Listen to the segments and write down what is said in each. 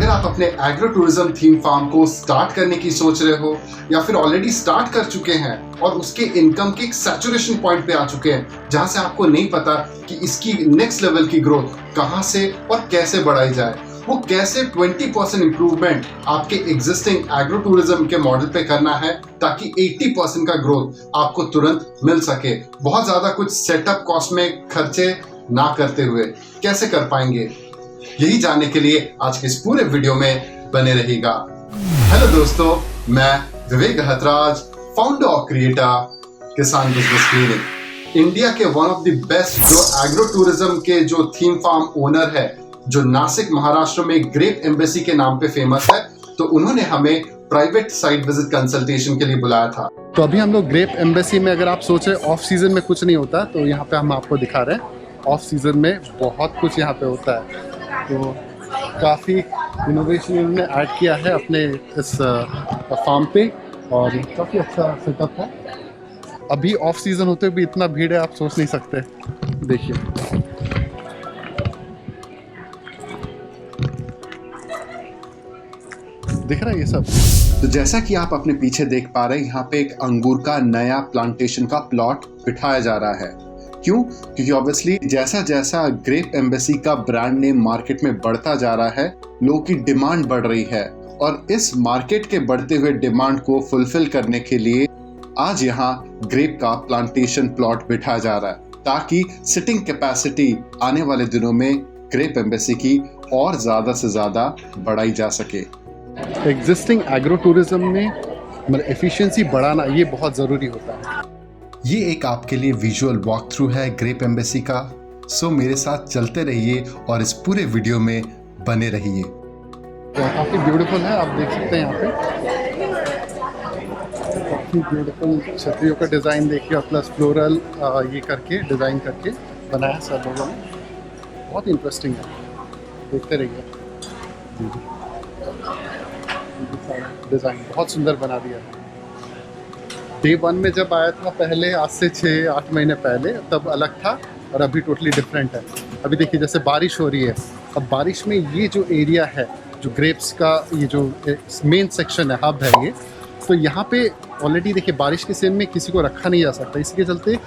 अगर आप अपने एग्रो टूरिज्म थीम फार्म को स्टार्ट करने की सोच रहे हो या फिर ऑलरेडी स्टार्ट कर चुके हैं और उसके इनकम के एक सैचुरेशन पॉइंट पे आ चुके हैं जहां से आपको नहीं पता कि इसकी नेक्स्ट लेवल की ग्रोथ कहां से और कैसे बढ़ाई जाए, वो कैसे 20% इंप्रूवमेंट आपके एग्जिस्टिंग एग्रो टूरिज्म के मॉडल पे करना है ताकि 80% का ग्रोथ आपको तुरंत मिल सके, बहुत ज्यादा कुछ सेटअप कॉस्ट में खर्चे ना करते हुए कैसे कर पाएंगे, यही जानने के लिए आज के इस पूरे वीडियो में बने रहिएगा। हेलो दोस्तों, मैं विवेक गहतराज, फाउंडर और क्रिएटर किसान बिजनेस क्लिनिक, इंडिया के वन ऑफ द बेस्ट जो एग्रो टूरिज्म के जो थीम फार्म ओनर है, जो नासिक महाराष्ट्र में ग्रेप एम्बेसी के नाम पे फेमस है। तो उन्होंने हमें प्राइवेट साइट विजिट कंसल्टेशन के लिए बुलाया था। तो अभी हम लोग ग्रेप एम्बेसी में, अगर आप सोचे ऑफ सीजन में कुछ नहीं होता, तो यहाँ पे हम आपको दिखा रहे हैं ऑफ सीजन में बहुत कुछ यहाँ पे होता है। तो काफ़ी इनोवेशन इन्होंने ऐड किया है अपने इस फार्म पे और काफ़ी अच्छा सेटअप है। अभी ऑफ सीजन होते हुए भी इतना भीड़ है, आप सोच नहीं सकते। देखिए, दिख रहा है ये सब। तो जैसा कि आप अपने पीछे देख पा रहे हैं, यहाँ पे एक अंगूर का नया प्लांटेशन का प्लॉट बिठाया जा रहा है। क्यों? क्योंकि ऑब्वियसली जैसा जैसा ग्रेप एम्बेसी का ब्रांड नेम मार्केट में बढ़ता जा रहा है, लोगों की डिमांड बढ़ रही है और इस मार्केट के बढ़ते हुए डिमांड को फुलफिल करने के लिए आज यहाँ ग्रेप का प्लांटेशन प्लॉट बिठाया जा रहा है ताकि सिटिंग कैपेसिटी आने वाले दिनों में ग्रेप एम्बेसी की और ज्यादा से ज्यादा बढ़ाई जा सके। एग्जिस्टिंग एग्रो टूरिज्म में मतलब एफिशिएंसी बढ़ाना ये बहुत ज़रूरी होता है। ये एक आपके लिए विजुअल वॉक थ्रू है ग्रेप एम्बेसी का। सो मेरे साथ चलते रहिए और इस पूरे वीडियो में बने रहिए। काफ़ी ब्यूटीफुल है, आप देख सकते हैं यहाँ पे काफ़ी ब्यूटीफुल छतरियों का डिज़ाइन देखिए और प्लस फ्लोरल ये करके डिज़ाइन करके बनाया सब लोगों ने। बहुत इंटरेस्टिंग है, देखते रहिए। डिज़ाइन बहुत सुंदर बना दिया है। डे 1 में जब आया था पहले, आज से 6-8 महीने पहले, तब अलग था और अभी टोटली डिफरेंट है। अभी देखिए जैसे बारिश हो रही है, अब बारिश में ये जो एरिया है, जो ग्रेप्स का ये जो मेन सेक्शन है, हब है ये, तो यहाँ पे ऑलरेडी देखिए बारिश के सीजन में किसी को रखा नहीं जा सकता, इसके चलते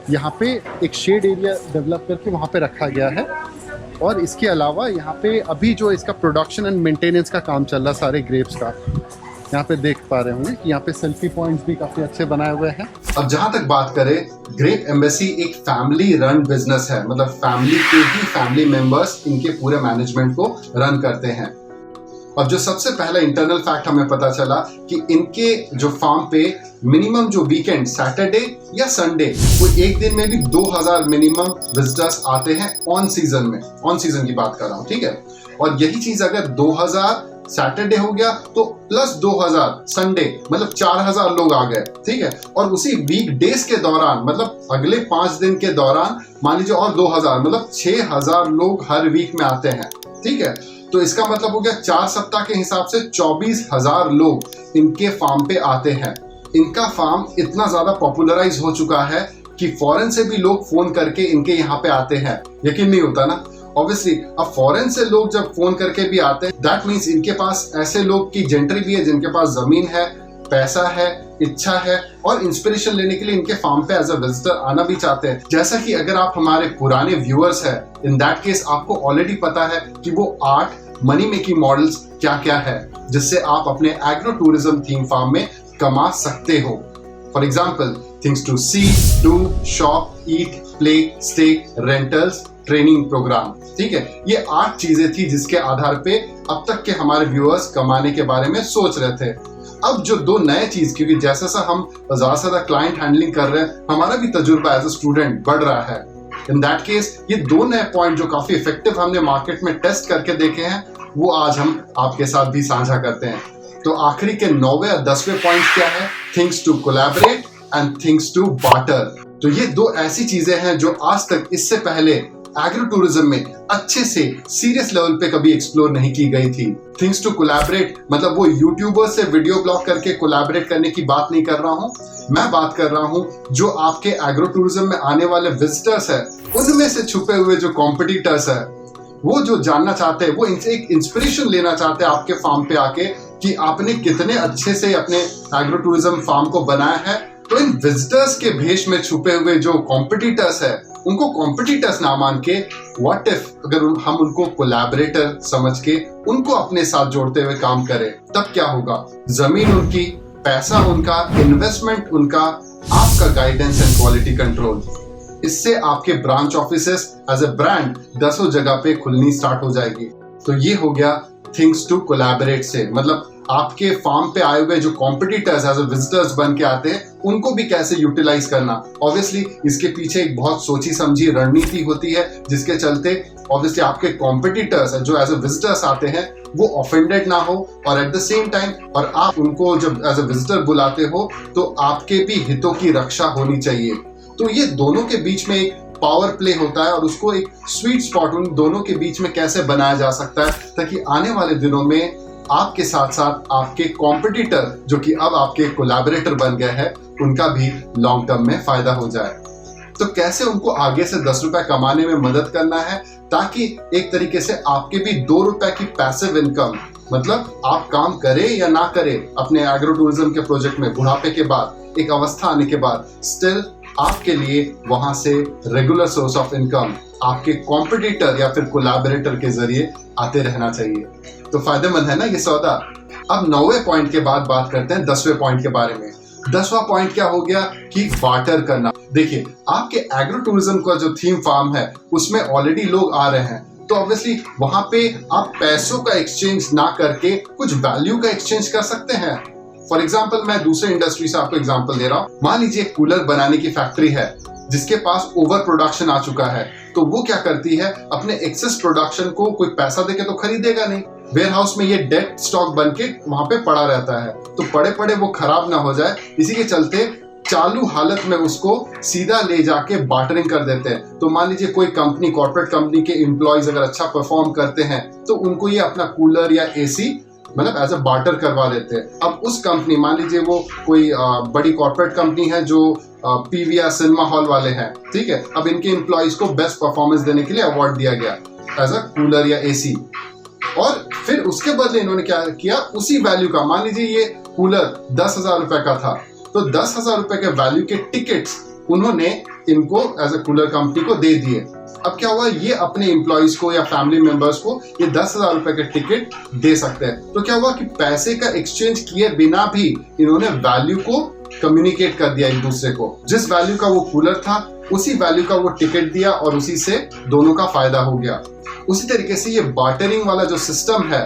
यहाँ पे एक शेड एरिया डेवलप करके वहाँ पे रखा गया है। और इसके अलावा यहाँ पे अभी जो इसका प्रोडक्शन एंड मेंटेनेंस का काम चल रहा है सारे ग्रेप्स का, यहाँ पे देख पा रहे होंगे कि यहाँ पे सेल्फी पॉइंट्स भी काफी अच्छे बनाए हुए हैं। अब जहां तक बात करें, ग्रेप एम्बेसी एक फैमिली रन बिजनेस है, मतलब फैमिली के ही फैमिली मेंबर्स इनके पूरे मैनेजमेंट को रन करते हैं। अब जो सबसे पहला इंटरनल फैक्ट हमें पता चला कि इनके जो फार्म पे मिनिमम जो वीकेंड सैटरडे या संडे, वो एक दिन में भी 2000 मिनिमम विजिटर्स आते हैं ऑन सीजन में। ऑन सीजन की बात कर रहा हूँ, ठीक है। और यही चीज अगर 2000 सैटरडे हो गया तो प्लस 2000 संडे, मतलब 4000 लोग आ गए, ठीक है। और उसी वीक डेज के दौरान, मतलब अगले 5 दिन के दौरान मान लीजिए और 2000, मतलब 6000 लोग हर वीक में आते हैं, ठीक है। तो इसका मतलब हो गया 4 सप्ताह के हिसाब से 24000 लोग इनके फार्म पे आते हैं। इनका फार्म इतना ज्यादा पॉपुलराइज हो चुका है कि फॉरेन से भी लोग फोन करके इनके यहाँ पे आते हैं। यकीन नहीं होता ना, ऑब्वियसली। अब फॉरेन से लोग जब फोन करके भी आते हैं, दैट मीन्स इनके पास ऐसे लोग की जेंट्री भी है जिनके पास जमीन है, पैसा है, इच्छा है और इंस्पिरेशन लेने के लिए इनके फार्म पे एज अ विजिटर आना भी चाहते हैं। जैसा कि अगर आप हमारे पुराने व्यूअर्स हैं, इन दैट केस आपको ऑलरेडी पता है कि वो 8 मनी मेकिंग मॉडल्स क्या क्या है जिससे आप अपने एग्रो टूरिज्म थीम फार्म में कमा सकते हो। For example, things to see, do, shop, eat, play, stay, rentals, training program, ठीक है। ये 8 चीजें थी जिसके आधार पे अब तक के हमारे व्यूअर्स कमाने के बारे में सोच रहे थे। अब जो 2 नए चीज, क्योंकि जैसा सा हम ज्यादा से ज्यादा क्लाइंट हैंडलिंग कर रहे हैं, हमारा भी तजुर्बा एज अ स्टूडेंट बढ़ रहा है। इन दैट केस ये 2 नए पॉइंट जो काफी इफेक्टिव हमने मार्केट में टेस्ट करके देखे हैं, वो आज हम आपके साथ भी साझा करते हैं। तो आखिरी के 9वें और 10वें पॉइंट क्या है? Things to collaborate and things to barter. तो ये 2 ऐसी चीजें हैं जो आज तक इससे पहले एग्रो टूरिज्म में अच्छे से सीरियस लेवल पे कभी एक्सप्लोर नहीं की गई थी। थिंग्स टू कोलैबोरेट मतलब वो यूट्यूबर से वीडियो ब्लॉग करके कोलैबोरेट करने की बात नहीं कर रहा हूँ, मैं बात कर रहा हूँ जो आपके एग्रो टूरिज्म में आने वाले विजिटर्स है, उनमें से छुपे हुए जो कॉम्पिटिटर्स है, वो जो जानना चाहते हैं, वो इनसे एक इंस्पिरेशन लेना चाहते हैं आपके फार्म पे आके कि आपने कितने अच्छे से अपने एग्रो टूरिज्म फार्म को बनाया है। तो इन विजिटर्स के भेष में छुपे हुए जो कॉम्पिटिटर्स है, उनको कॉम्पिटिटर्स ना मान के व्हाट इफ अगर हम उनको कोलैबोरेटर समझ के उनको अपने साथ जोड़ते हुए काम करें, तब क्या होगा? जमीन उनकी, पैसा उनका, इन्वेस्टमेंट उनका, आपका गाइडेंस एंड क्वालिटी कंट्रोल। इससे आपके branch offices as a brand 10 जगह पे खुलनी स्टार्ट हो जाएगी। तो ये हो गया थिंग्स टू कोलैबोरेट से, मतलब आपके फार्म पे आए हुए जो कॉम्पिटिटर्स एज ए विजिटर्स बन के आते हैं, उनको भी कैसे यूटिलाइज करना। ऑब्वियसली इसके पीछे एक बहुत सोची समझी रणनीति होती है, जिसके चलते ऑब्वियसली आपके कॉम्पिटिटर्स जो एज ए विजिटर्स आते हैं वो ऑफेंडेड ना हो, और एट द सेम टाइम और आप उनको जब एज ए विजिटर बुलाते हो तो आपके भी हितों की रक्षा होनी चाहिए। तो ये दोनों के बीच में एक पावर प्ले होता है, और उसको एक स्वीट स्पॉट उन दोनों के बीच में कैसे बनाया जा सकता है, ताकि आने वाले दिनों में आपके साथ साथ आपके कॉम्पिटिटर जो कि अब आपके कोलैबोरेटर बन गए हैं, उनका भी लॉन्ग टर्म में फायदा हो जाए। तो कैसे उनको आगे से 10 रुपए कमाने में मदद करना है, ताकि एक तरीके से आपके भी 2 रुपए की पैसिव इनकम, मतलब आप काम करें या ना करें अपने एग्रो टूरिज्म के प्रोजेक्ट में, बुढ़ापे के बाद एक अवस्था आने के बाद स्टिल आपके लिए वहां से रेगुलर सोर्स ऑफ इनकम आपके कॉम्पिटिटर या फिर कोलैबोरेटर के जरिए आते रहना चाहिए। तो फायदेमंद है ना ये सौदा। अब 9वें पॉइंट के बाद बात करते हैं 10वें पॉइंट के बारे में। 10वां पॉइंट क्या हो गया कि बार्टर करना। देखिए, आपके एग्रो टूरिज्म का जो थीम फार्म है उसमें ऑलरेडी लोग आ रहे हैं, तो ऑब्वियसली वहां पे आप पैसों का एक्सचेंज ना करके कुछ वैल्यू का एक्सचेंज कर सकते हैं। फॉर एग्जाम्पल, मैं दूसरे इंडस्ट्री से आपको एग्जाम्पल दे रहा हूँ। मान लीजिए कूलर बनाने की फैक्ट्री है जिसके पास ओवर प्रोडक्शन आ चुका है, तो वो क्या करती है, अपने एक्सेस प्रोडक्शन को कोई पैसा देके तो खरीदेगा नहीं, वेयर हाउस में ये डेड स्टॉक बन के वहां पे पड़ा रहता है, तो पड़े पड़े वो खराब ना हो जाए, इसी के चलते चालू हालत में उसको सीधा ले जाके बार्टरिंग कर देते हैं। तो मान लीजिए कोई कंपनी, कॉर्पोरेट कंपनी के एम्प्लॉयज अगर अच्छा परफॉर्म करते हैं तो उनको ये अपना कूलर या एसी मतलब एज अ बार्टर करवा लेते हैं। अब उस कंपनी, मान लीजिए वो कोई बड़ी कॉर्पोरेट कंपनी है जो पीवीआर सिनेमा हॉल वाले हैं, ठीक है, अब इनके एम्प्लॉयज को बेस्ट परफॉर्मेंस देने के लिए अवार्ड दिया गया एज अ कूलर या एसी, और फिर उसके बदले इन्होंने क्या किया, उसी वैल्यू का, मान लीजिए ये कूलर 10,000 रुपए का था, तो 10,000 रुपए के वैल्यू के टिकट्स उन्होंने इनको एज अ कूलर कंपनी को दे दिए। अब क्या हुआ, ये अपने एम्प्लॉयज को या फैमिली मेंबर्स को ये 10,000 रुपए के टिकट दे सकते हैं। तो क्या हुआ कि पैसे का एक्सचेंज किए बिना भी इन्होंने वैल्यू को कम्युनिकेट कर दिया एक दूसरे को। जिस वैल्यू का वो कूलर था उसी वैल्यू का वो टिकट दिया, और उसी से दोनों का फायदा हो गया। उसी तरीके से ये बार्टरिंग वाला जो सिस्टम है,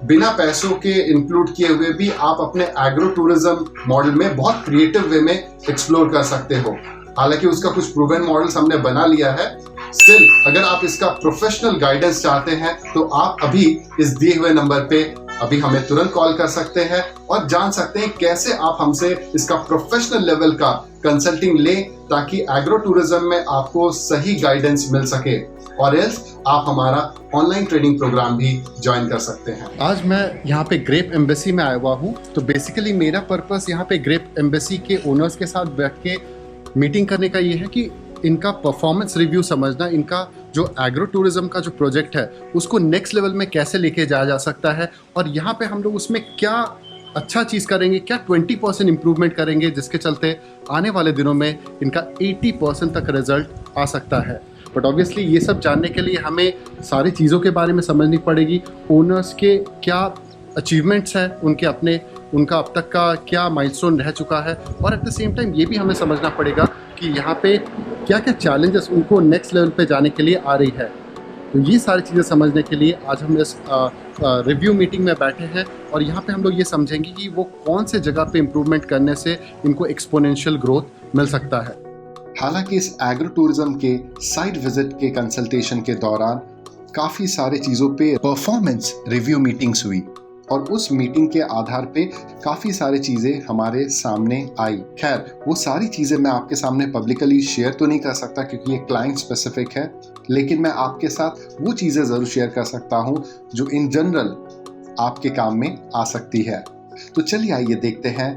बिना पैसों के इंक्लूड किए हुए भी आप अपने एग्रो टूरिज्म मॉडल में बहुत क्रिएटिव वे में एक्सप्लोर कर सकते हो। हालांकि उसका कुछ प्रूवन मॉडल्स हमने बना लिया है, स्टिल अगर आप इसका प्रोफेशनल गाइडेंस चाहते हैं तो आप अभी इस दिए हुए नंबर पे अभी हमें तुरंत कॉल कर सकते हैं और जान सकते हैं कैसे आप हमसे इसका प्रोफेशनल लेवल का कंसल्टिंग लें, ताकि एग्रो टूरिज्म में आपको सही गाइडेंस मिल सके, और एल्स आप हमारा ऑनलाइन ट्रेनिंग प्रोग्राम भी ज्वाइन कर सकते हैं। आज मैं यहाँ पे ग्रेप एम्बेसी में आया हुआ हूँ। तो बेसिकली मेरा पर्पस यहाँ पे ग्रेप एम्बेसी के ओनर्स के साथ बैठ के मीटिंग करने का ये है कि इनका परफॉर्मेंस रिव्यू समझना, इनका जो एग्रो टूरिज्म का जो प्रोजेक्ट है उसको नेक्स्ट लेवल में कैसे लेके जाया जा सकता है, और यहाँ पे हम लोग उसमें क्या अच्छा चीज़ करेंगे, क्या 20% इम्प्रूवमेंट करेंगे, जिसके चलते आने वाले दिनों में इनका 80% तक रिजल्ट आ सकता है। बट ऑब्वियसली ये सब जानने के लिए हमें सारी चीज़ों के बारे में समझनी पड़ेगी। ओनर्स के क्या अचीवमेंट्स हैं, उनका अब तक का क्या माइलस्टोन रह चुका है, और एट द सेम टाइम ये भी हमें समझना पड़ेगा कि यहाँ पे क्या क्या चैलेंजेस उनको नेक्स्ट लेवल पे जाने के लिए आ रही है। तो ये सारी चीज़ें समझने के लिए आज हम इस रिव्यू मीटिंग में बैठे हैं, और यहाँ पे हम लोग ये समझेंगे कि वो कौन से जगह पे इम्प्रूवमेंट करने से इनको एक्सपोनेंशियल ग्रोथ मिल सकता है। हालांकि इस एग्रो टूरिज्म के साइट विजिट के कंसल्टेशन के दौरान काफ़ी सारे चीज़ों पे परफॉर्मेंस रिव्यू मीटिंग्स हुई, और उस मीटिंग के आधार पे काफ़ी सारी चीज़ें हमारे सामने आई। खैर, वो सारी चीज़ें मैं आपके सामने पब्लिकली शेयर तो नहीं कर सकता क्योंकि ये क्लाइंट स्पेसिफिक है, लेकिन मैं आपके साथ वो चीज़ें ज़रूर शेयर कर सकता हूँ जो इन जनरल आपके काम में आ सकती है। तो चलिए आइए देखते हैं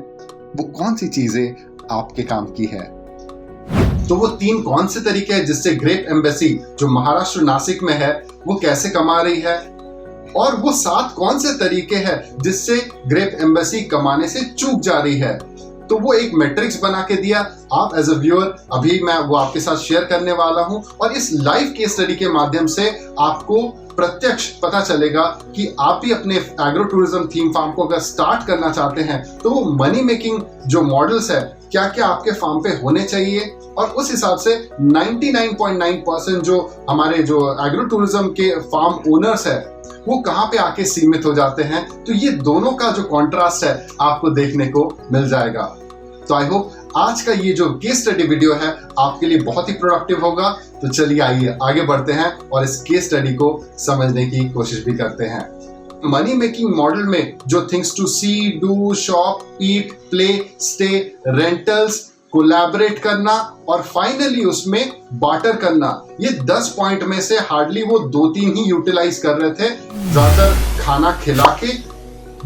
वो कौन सी चीज़ें आपके काम की है। तो वो 3 कौन से तरीके हैं जिससे ग्रेप एम्बेसी जो महाराष्ट्र नासिक में है वो कैसे कमा रही है और वो 7 कौन से तरीके हैं जिससे ग्रेप एम्बेसी कमाने से चूक जा रही है। तो वो एक मैट्रिक्स बना के दिया। आप एज अ व्यूअर अभी मैं वो आपके साथ शेयर करने वाला हूं और इस लाइव केस स्टडी के माध्यम से आपको प्रत्यक्ष पता चलेगा कि आप भी अपने एग्रो टूरिज्म थीम फार्म को अगर स्टार्ट करना चाहते हैं तो वो मनी मेकिंग जो मॉडल्स है क्या क्या आपके फार्म पे होने चाहिए और उस हिसाब से 99.9% जो हमारे जो एग्रो टूरिज्म के फार्म ओनर्स है वो कहाँ पे आके सीमित हो जाते हैं। तो ये दोनों का जो कॉन्ट्रास्ट है आपको देखने को मिल जाएगा। तो आई होप आज का ये जो केस स्टडी वीडियो है आपके लिए बहुत ही प्रोडक्टिव होगा। तो चलिए आइए आगे बढ़ते हैं और इस केस स्टडी को समझने की कोशिश भी करते हैं। मनी मेकिंग मॉडल में जो things to see, do, shop, eat, play, stay, rentals, collaborate करना और फाइनली उसमें बार्टर करना, ये 10 पॉइंट में से हार्डली वो 2-3 ही यूटिलाइज कर रहे थे, ज्यादातर खाना खिला के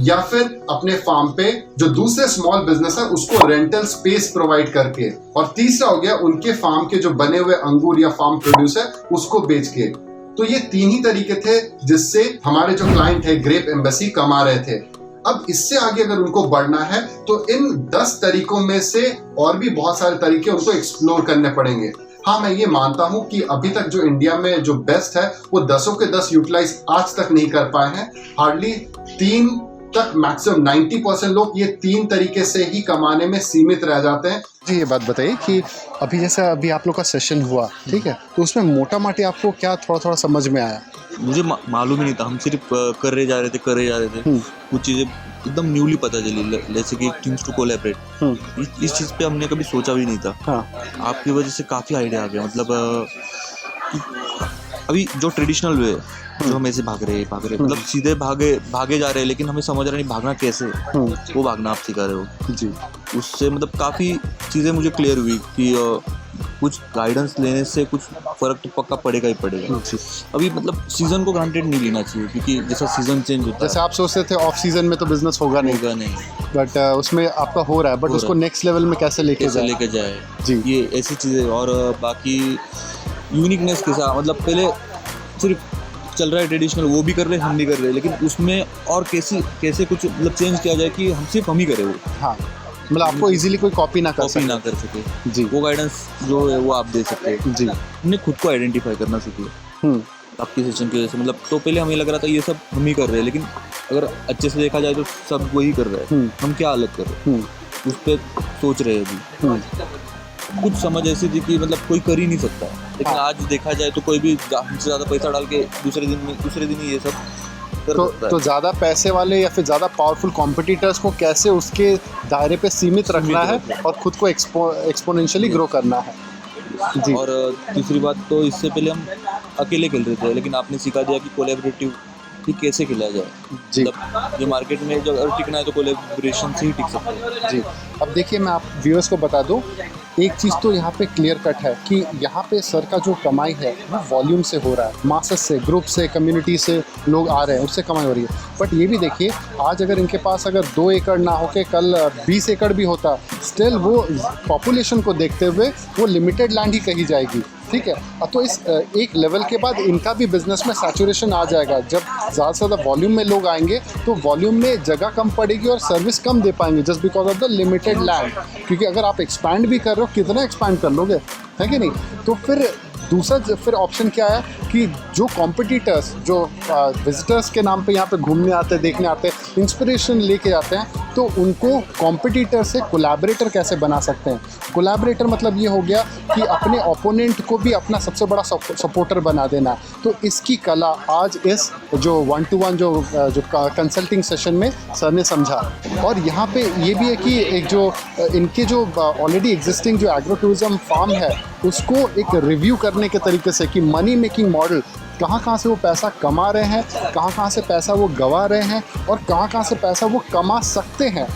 या फिर अपने फार्म पे जो दूसरे स्मॉल बिजनेस है उसको रेंटल स्पेस प्रोवाइड करके, और तीसरा हो गया उनके फार्म के जो बने हुए अंगूर या फार्म प्रोड्यूस है उसको बेच के। तो ये 3 ही तरीके थे जिससे हमारे जो क्लाइंट है ग्रेप एम्बेसी कमा रहे थे। अब इससे आगे अगर उनको बढ़ना है तो इन 10 तरीकों में से और भी बहुत सारे तरीके उनको एक्सप्लोर करने पड़ेंगे। हाँ, मैं ये मानता हूं कि अभी तक जो इंडिया में जो बेस्ट है वो 10 के 10 यूटिलाइज आज तक नहीं कर पाए हैं। हार्डली 3 तक मैक्सिमम 90% लोग ये 3 तरीके से ही कमाने में सीमित रह जाते हैं। जी, ये बात बताइए कि अभी जैसा अभी आप लोग का सेशन हुआ, ठीक है, तो उसमें मोटा माटी आपको क्या थोड़ा समझ में आया? मुझे मालूम ही नहीं था, हम सिर्फ कर रहे जा रहे थे। कुछ चीज़ें एकदम न्यूली पता चली, जैसे कि टीम्स टू कोलैबोरेट। इस चीज़ पे हमने कभी सोचा भी नहीं था। हाँ। आपकी वजह से काफ़ी आइडिया आ गया। मतलब अभी जो ट्रेडिशनल वे जो हम ऐसे भाग रहे मतलब सीधे भागे जा रहे हैं, लेकिन हमें समझ रहा नहीं भागना कैसे, वो भागना आप सिखा रहे हो जी। उससे मतलब काफ़ी चीज़ें मुझे क्लियर हुई कि कुछ गाइडेंस लेने से कुछ फर्क तो पक्का पड़ेगा ही पड़ेगा। अभी मतलब सीजन को ग्रांटेड नहीं लेना चाहिए, क्योंकि जैसा सीजन चेंज होता है, जैसे आप सोचते थे ऑफ सीजन में तो बिजनेस होगा नहीं, बट उसमें आपका हो रहा है, बट उसको नेक्स्ट लेवल में कैसे लेके जाए जी, ये ऐसी चीज़ें। और बाकी यूनिकनेस के साथ, मतलब पहले सिर्फ चल रहा है ट्रेडिशनल, वो भी कर रहे हैं, हम भी कर रहे हैं, लेकिन उसमें और कैसे कुछ मतलब चेंज किया जाए कि हम ही करें वो। हाँ, मतलब आपको इजीली कोई कॉपी ना कर सके जी। वो गाइडेंस जो है वो आप दे सकते हैं जी। हमने खुद को आइडेंटिफाई करना सीखिए आपकी सेशन की वजह से। मतलब तो पहले हमें लग रहा था ये सब हम ही कर रहे हैं, लेकिन अगर अच्छे से देखा जाए तो सब वही कर रहे हैं। हम क्या अलग कर रहे हैं उस पर सोच रहे हैं अभी। कुछ समझ ऐसी थी कि मतलब कोई कर ही नहीं सकता, लेकिन आज देखा जाए तो कोई भी हमसे ज़्यादा पैसा डाल के दूसरे दिन ही ये सब तो ज़्यादा पैसे वाले या फिर ज़्यादा पावरफुल कॉम्पिटिटर्स को कैसे उसके दायरे पे सीमित रखना है और खुद को एक्सपोनेंशियली ग्रो करना है जी। और तीसरी बात, तो इससे पहले हम अकेले खेल रहे थे, लेकिन आपने सिखा दिया कि कोलैबोरेटिव कि कैसे खेला जाए जी। मतलब जो मार्केट में जो अगर टिकना है तो कोलैबोरेशन से ही टिक सकते हैं जी। अब देखिए, मैं आप व्यूअर्स को बता दूं, एक चीज़ तो यहाँ पे क्लियर कट है कि यहाँ पे सर का जो कमाई है वो वॉल्यूम से हो रहा है, मासेस से, ग्रुप से, कम्युनिटी से लोग आ रहे हैं, उससे कमाई हो रही है। बट ये भी देखिए, आज अगर इनके पास अगर 2 एकड़ ना होके कल 20 एकड़ भी होता, स्टिल वो पॉपुलेशन को देखते हुए वो लिमिटेड लैंड ही कही जाएगी, ठीक है। तो इस एक लेवल के बाद इनका भी बिजनेस में सैचुरेशन आ जाएगा। जब ज़्यादा से ज़्यादा वॉल्यूम में लोग आएंगे तो वॉल्यूम में जगह कम पड़ेगी और सर्विस कम दे पाएंगे, just because of the limited land. क्योंकि अगर आप एक्सपैंड भी कर रहे हो, कितना एक्सपैंड कर लोगे, है कि नहीं? तो फिर ऑप्शन क्या है कि जो कॉम्पिटिटर्स, जो विजिटर्स के नाम पे यहाँ पे घूमने आते हैं, देखने आते हैं, इंस्पिरेशन लेके जाते हैं, तो उनको कॉम्पिटिटर से कोलैबोरेटर कैसे बना सकते हैं। कोलैबोरेटर मतलब ये हो गया कि अपने ओपोनेंट को भी अपना सबसे बड़ा सपोर्टर बना देना। तो इसकी कला आज इस जो 1-to-1 जो कंसल्टिंग सेशन में सर ने समझा। और यहाँ पे ये भी है कि एक जो इनके जो ऑलरेडी एग्जिस्टिंग जो एग्रो टूरिज्म फार्म है उसको एक रिव्यू करने के तरीके से कि मनी मेकिंग मॉडल कहाँ से वो पैसा कमा रहे हैं, कहाँ से पैसा वो गंवा रहे हैं और कहाँ से पैसा वो कमा सकते हैं।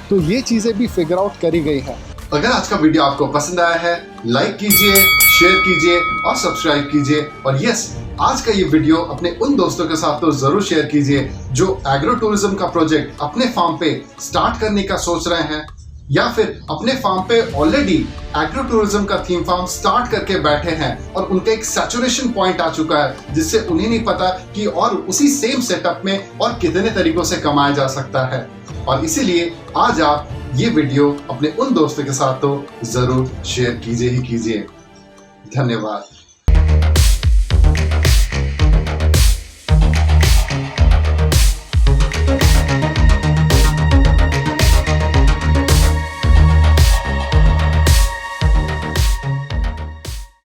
तो ये चीज़ें भी फिगर आउट करी गई हैं। अगर आज का वीडियो आपको पसंद आया है, लाइक कीजिए, शेयर कीजिए और सब्सक्राइब कीजिए। और यस, आज का ये वीडियो अपने उन दोस्तों के साथ तो जरूर शेयर कीजिए जो एग्रो टूरिज्म का प्रोजेक्ट अपने फार्म पे स्टार्ट करने का सोच रहे हैं, या फिर अपने फार्म पे ऑलरेडी एग्रो टूरिज्म का थीम फार्म स्टार्ट करके बैठे हैं और उनका एक सैचुरेशन पॉइंट आ चुका है जिससे उन्हें नहीं पता कि और उसी सेम सेटअप में और कितने तरीकों से कमाया जा सकता है। और इसीलिए आज आप ये वीडियो अपने उन दोस्तों के साथ तो जरूर शेयर कीजिए ही कीजिए। धन्यवाद।